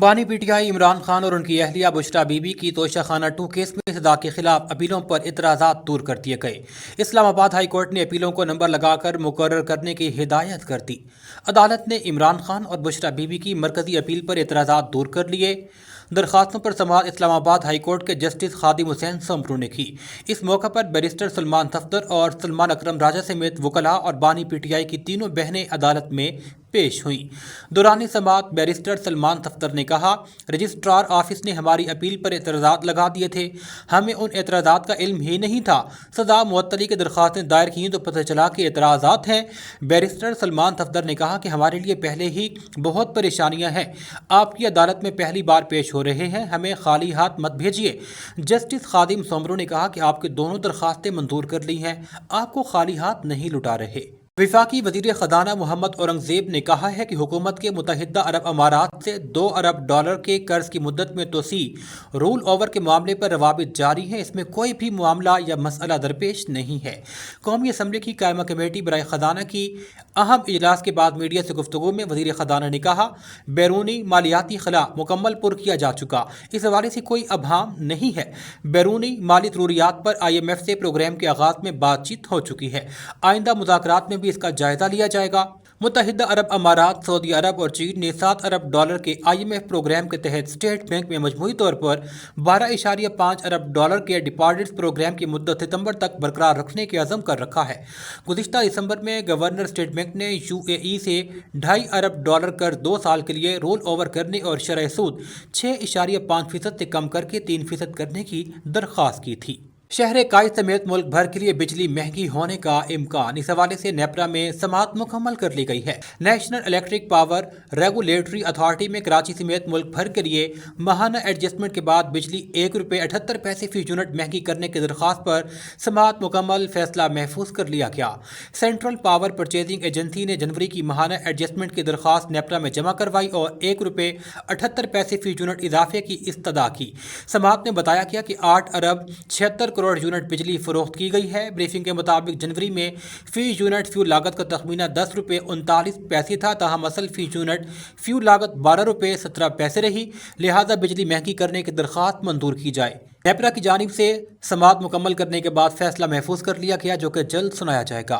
बानी पीटीआई इमरान खान और उनकी अहलिया बुशरा बीबी की तोशाखाना 2 केस में सजा के खिलाफ अपीलों पर इतराज़ात दूर कर दिए गए। इस्लामाबाद हाई कोर्ट ने अपीलों को नंबर लगाकर मुकर्रर करने की हिदायत कर दी। अदालत ने इमरान खान और बुशरा बीबी की मरकजी अपील पर इतराज़ात दूर कर लिए। दरखास्तों पर समाअत इस्लामाबाद हाई कोर्ट के जस्टिस खादिम हुसैन समरू ने की। इस मौके पर बैरिस्टर सलमान सफदर और सलमान अकरम राजा समेत वकला और बानी पीटीआई की तीनों बहनें अदालत में पेश हुई। दौरान समाअत बैरिस्टर सलमान सफदर ने कहा, रजिस्ट्रार ऑफिस ने हमारी अपील पर एतराज़ात लगा दिए थे, हमें उन एतराज़ात का इल्म ही नहीं था। सजा मुअत्तली की दरखास्तें दायर की तो पता चला कि एतराज़ात हैं। बैरिस्टर सलमान सफदर ने कहा कि हमारे लिए पहले ही बहुत परेशानियां हैं, आपकी अदालत में पहली बार पेश हो रहे हैं, हमें खाली हाथ मत भेजिए। जस्टिस खादिम समरू ने कहा कि आपकी दोनों दरखास्तें मंजूर कर ली हैं, आपको खाली हाथ नहीं लुटा रहे। वफाकी वज़ीर ख़ज़ाना मोहम्मद औरंगज़ेब ने कहा है कि हुकूमत के मुत्तहिदा अरब अमारात से $2 अरब के कर्ज की मुद्दत में तोसी रोल ओवर के मामले पर रवाबित जारी हैं। इसमें कोई भी मामला या मसला दरपेश नहीं है। कौमी असम्बली की कायमा कमेटी बराए ख़ज़ाना की अहम इजलास के बाद मीडिया से गुफ्तगू में वज़ीर ख़ज़ाना ने कहा, बैरूनी मालियाती खला मुकम्मल पुर किया जा चुका, इस हवाले से कोई अभाम नहीं है। बैरूनी माली ज़रूरियात पर IMF से प्रोग्राम के आगाज़ में बातचीत हो चुकी है। आइंदा मुज़ाकरात में भी इसका जायजा लिया जाएगा। मुत्तहिदा अरब अमारात, सऊदी अरब और चीन ने $7 अरब के IMF प्रोग्राम के तहत स्टेट बैंक में मजमूई तौर पर $12.5 अरब के डिपॉजिट्स प्रोग्राम की मुद्दत सितंबर तक बरकरार रखने के अज़म कर रखा है। गुज़िश्ता दिसंबर में गवर्नर स्टेट बैंक ने UAE से $2.5 अरब कर्ज 2 साल के लिए रोल ओवर करने और शरह सूद 6.5% से कम करके 3% करने की दरख्वास्त की थी। शहर कायद समेत मुल्क भर के लिए बिजली महंगी होने का इम्कान, इस हवाले से नेपरा में समाअत मुकम्मल कर ली गई है। National electric power regulatory authority में कराची समेत मुल्क भर के लिए माहाना एडजस्टमेंट के बाद बिजली ₹1.78 फी यूनिट महंगी करने की दरख्वास्त पर समाअत मुकम्मल, फैसला महफूज कर लिया गया। सेंट्रल पावर परचेजिंग एजेंसी ने जनवरी की माहाना एडजस्टमेंट की दरख्वास्त नेपरा में जमा करवाई और ₹1.78 फी यूनिट इजाफे की इस्तदा की। समाअत में बताया गया कि 8 अरब 76 करोड़ यूनिट बिजली फरोख्त की गई है। ब्रीफिंग के मुताबिक जनवरी में फी यूनिट फ्यूल लागत का तखमीना ₹10.39 था, ताहम असल फी यूनिट फ्यूल लागत ₹12.17 रही। लिहाजा बिजली महंगी करने की दरख्वास्त मंजूर की जाए। नेपरा की जानिब से समाअत मुकम्मल करने के बाद फैसला महफूज कर लिया गया, जो कि जल्द सुनाया जाएगा।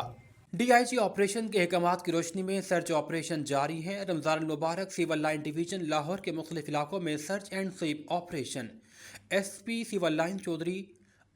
DIG ऑपरेशन के अहकामात की रोशनी में सर्च ऑपरेशन जारी है। रमज़ान मुबारक सिविल लाइन डिवीजन लाहौर के मुख्तलिफ इलाकों में search and sweep operation. SP civil line Chaudhry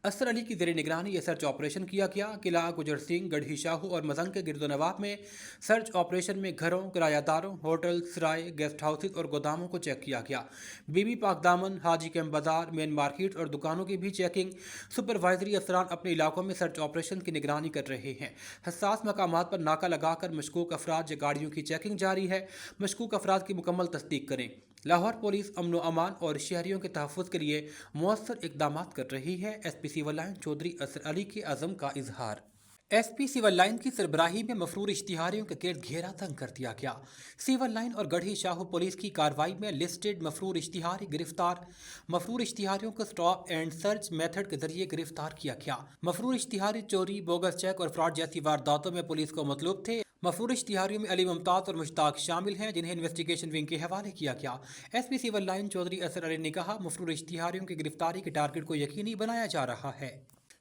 Asar Ali की ज़ेर निगरानी ये सर्च ऑपरेशन किया गया। किला गुजर सिंह, गढ़ी शाहू और मजंग के गिरदो नवाब में सर्च ऑपरेशन में घरों, किरायादारों, होटल, सराय, गेस्ट हाउसेज और गोदामों को चेक किया गया। बीबी पाक दामन, हाजी कैंप बाजार, मेन मार्केट और दुकानों की भी चेकिंग। सुपरवाइजरी अफसरान अपने इलाकों में सर्च ऑपरेशन की निगरानी कर रहे हैं। हसास मकामात पर नाका लगाकर मशकूक अफराद या गाड़ियों की चेकिंग जारी है। मशकूक अफराद की मुकम्मल तस्दीक करें। लाहौर पुलिस अमन अमान और शहरियों के तहफ़्फ़ुज़ के लिए मौसर इक़दाम कर रही है। SP civil line Chaudhry Asar Ali के अज़म का इजहार। SP सिविल लाइन की सरबराही में मफरूर इश्तिहारियों के गिर्द घेरा तंग कर दिया गया। सिविल लाइन और गढ़ी शाहू पुलिस की कार्रवाई में लिस्टेड मफरूर इश्तिहारी गिरफ्तार। मफरूर इश्तिहारियों को स्टॉप एंड सर्च मेथड के जरिए गिरफ्तार किया गया। मफरूर इश्तिहारी चोरी, बोगस चेक और फ्रॉड जैसी वारदातों में पुलिस को मतलूब थे। मफरूर इश्तिहारियों में अली मुमताज़ और मुश्ताक शामिल हैं, जिन्हें इन्वेस्टिगेशन विंग के हवाले किया गया। SP civil line Chaudhry Asar Ali ने कहा, मफरूर इश्तिहारियों की गिरफ्तारी के टारगेट को यकीनी बनाया जा रहा है।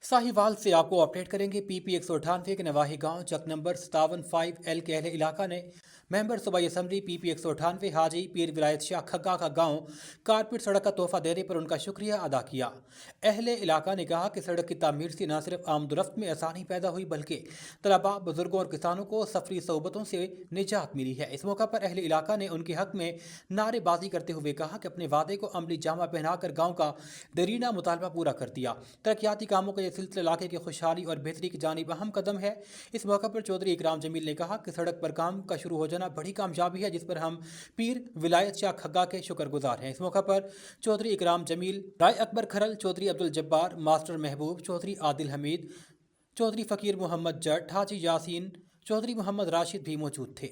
साहिवाल से आपको अपडेट करेंगे। PP 198 के नवाही गांव चक नंबर 57-5L के अहले इलाका ने मेंबर सूबाई असम्बली PP 198 हाजी पीर विलायत शाह खग्गा का गांव कारपेट सड़क का तोहफा देने पर उनका शुक्रिया अदा किया। अहले इलाका ने कहा कि सड़क की तामीर से न सिर्फ आमदोरफ्त में आसानी पैदा हुई, बल्कि तलबा, बुजुर्गों और किसानों को सफरी सोबतों से निजात मिली है। इस मौका पर अहले इलाका ने उनके हक में नारेबाजी करते हुए कहा कि अपने वादे को अमली जामा पहनाकर गाँव का दरीना मुतालबा पूरा कर दिया। तरक्याती कामों का यह सिलसिला इलाके की खुशहाली और बेहतरी की जानिब अहम कदम है। इस मौके पर चौधरी इकराम जमील ने कहा कि सड़क पर काम का शुरू हो जाना बड़ी कामयाबी है, जिस पर हम पीर विलायत शाह खग्गा के शुक्रगुजार हैं। इस मौके पर चौधरी इकराम जमील, राय अकबर खरल, चौधरी अब्दुल जब्बार, मास्टर महबूब, चौधरी आदिल हमीद, चौधरी फ़कीर मोहम्मद जट, हाजी यासीन, चौधरी मोहम्मद राशिद भी मौजूद थे।